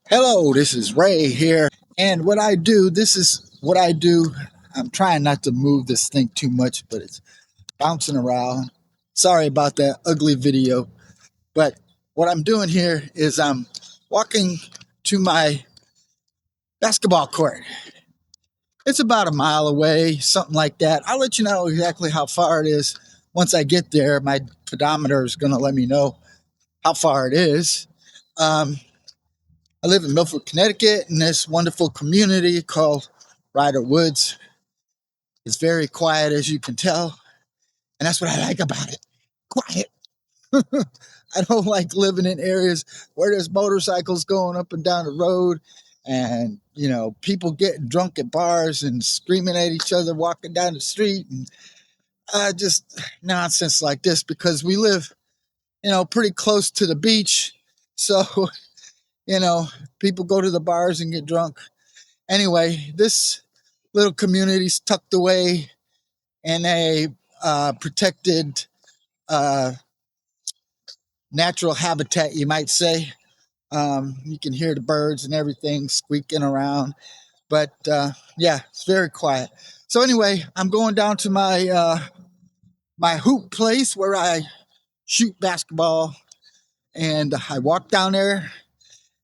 Hello, this is Ray here. And this is what I do. I'm trying not to move this thing too much, but it's bouncing around. Sorry about that ugly video. But what I'm doing here is I'm walking to my basketball court. It's about a mile away, something like that. I'll let you know exactly how far it is once I get there. My pedometer is going to let me know how far it is. Um, I live in Milford, Connecticut, in this wonderful community called Ryder Woods. It's very quiet, as you can tell, and that's what I like about it. Quiet. I don't like living in areas where there's motorcycles going up and down the road and, people getting drunk at bars and screaming at each other walking down the street and just nonsense like this because we live, pretty close to the beach. So, you know, people go to the bars and get drunk. Anyway, this little community's tucked away in a protected uh, natural habitat, you might say. You can hear the birds and everything squeaking around, but yeah, it's very quiet. So anyway, I'm going down to my hoop place where I shoot basketball, and I walk down there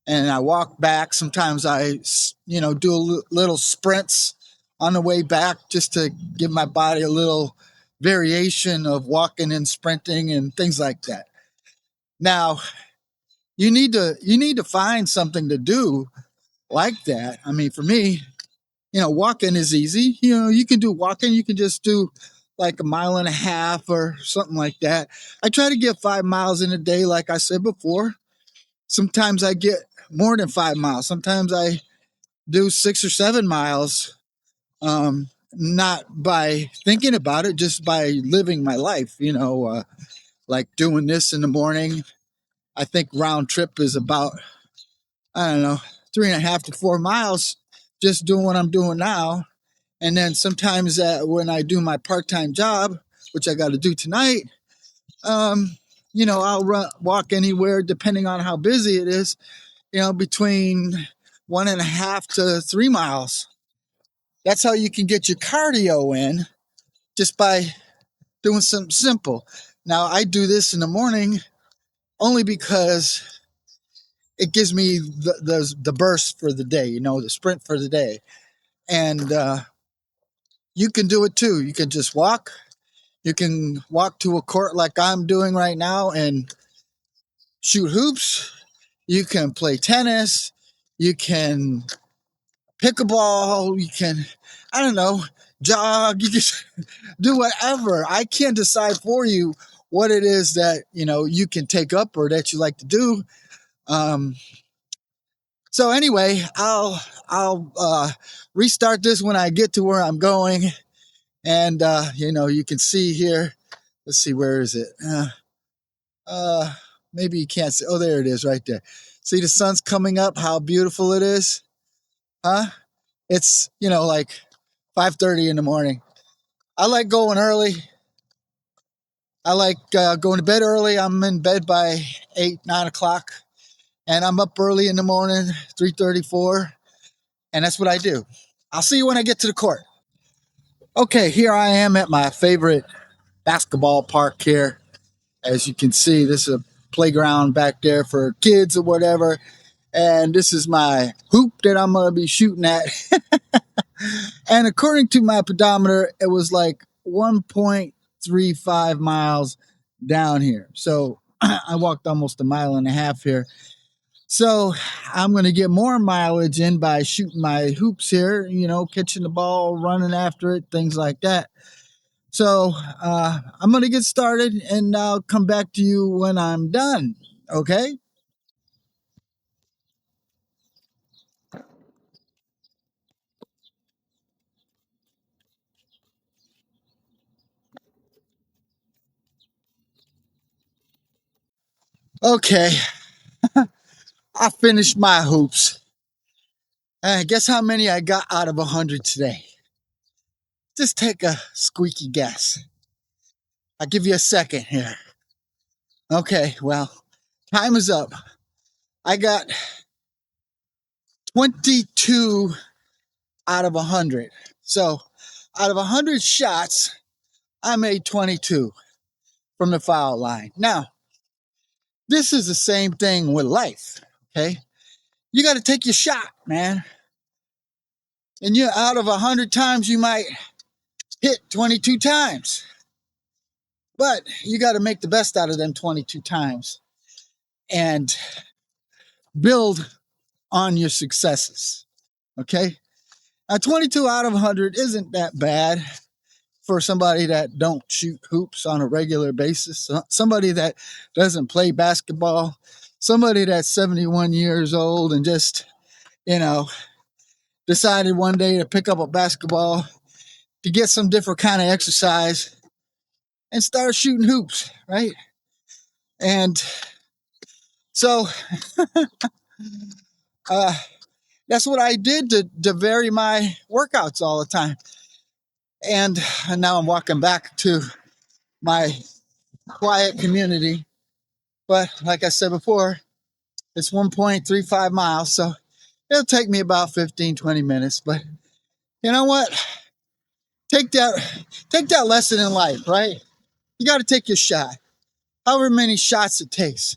and I walk back. Sometimes I, do little sprints on the way back just to give my body a little variation of walking and sprinting and things like that. Now, you need to find something to do like that. I mean, for me, walking is easy. You can do walking. You can just do like a mile and a half or something like that. I try to get 5 miles in a day, like I said before. Sometimes I get more than 5 miles. Sometimes I do 6 or 7 miles, not by thinking about it, just by living my life, like doing this in the morning. I think round trip is about, I don't know, 3.5 to 4 miles just doing what I'm doing now. And then sometimes when I do my part time job, which I got to do tonight, um, I'll walk anywhere depending on how busy it is, between 1.5 to 3 miles. That's how you can get your cardio in just by doing something simple. Now, I do this in the morning only because it gives me the burst for the day, the sprint for the day. And you can do it too. You can just walk. You can walk to a court like I'm doing right now and shoot hoops. You can play tennis. You can pick a ball. You can, I don't know, jog. You can do whatever. I can't decide for you what it is that you can take up or that you like to do. Um, so anyway, I'll restart this when I get to where I'm going, and you can see here. Let's see, where is it? Uh, Maybe you can't see. Oh, there it is, right there. See the sun's coming up. How beautiful it is, huh? It's like 5:30 in the morning. I like going early. I like going to bed early. I'm in bed by 8, 9 o'clock, and I'm up early in the morning, 3:34, and that's what I do. I'll see you when I get to the court. Okay, here I am at my favorite basketball park here. As you can see, this is a playground back there for kids or whatever. And this is my hoop that I'm going to be shooting at. And according to my pedometer, it was like 1.35 miles down here. So I walked almost a mile and a half here. So I'm going to get more mileage in by shooting my hoops here, catching the ball, running after it, things like that. So I'm going to get started and I'll come back to you when I'm done. Okay. Okay. I finished my hoops. Guess how many I got out of 100 today? Just take a squeaky guess. I'll give you a second here. Okay, well, time is up. I got 22 out of 100. So out of 100 shots, I made 22 from the foul line. Now, this is the same thing with life, okay? You got to take your shot, man. And you out of 100 times, you might hit 22 times. But you got to make the best out of them 22 times and build on your successes, okay? Now, 22 out of 100 isn't that bad for somebody that don't shoot hoops on a regular basis, somebody that doesn't play basketball, somebody that's 71 years old and just, you know, decided one day to pick up a basketball to get some different kind of exercise and start shooting hoops, right? And so that's what I did to vary my workouts all the time. And now I'm walking back to my quiet community. But like I said before, it's 1.35 miles, so it'll take me about 15, 20 minutes. But you know what? Take that lesson in life, right? You got to take your shot, however many shots it takes.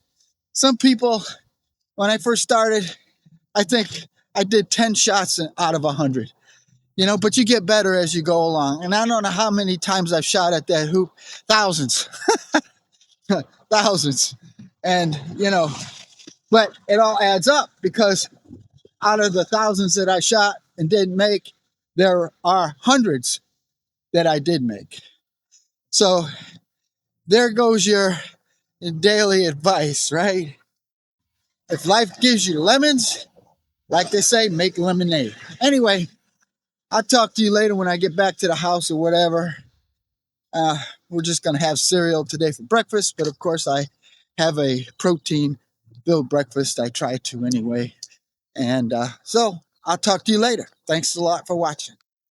Some people, when I first started, I think I did 10 shots out of 100. You know, but you get better as you go along. And I don't know how many times I've shot at that hoop. Thousands. Thousands. And, you know, but it all adds up because out of the thousands that I shot and didn't make, there are hundreds that I did make. So there goes your daily advice, right? If life gives you lemons, like they say, make lemonade. Anyway, I'll talk to you later when I get back to the house or whatever. We're just going to have cereal today for breakfast, but of course I have a protein-filled breakfast. I try to anyway. And so I'll talk to you later. Thanks a lot for watching.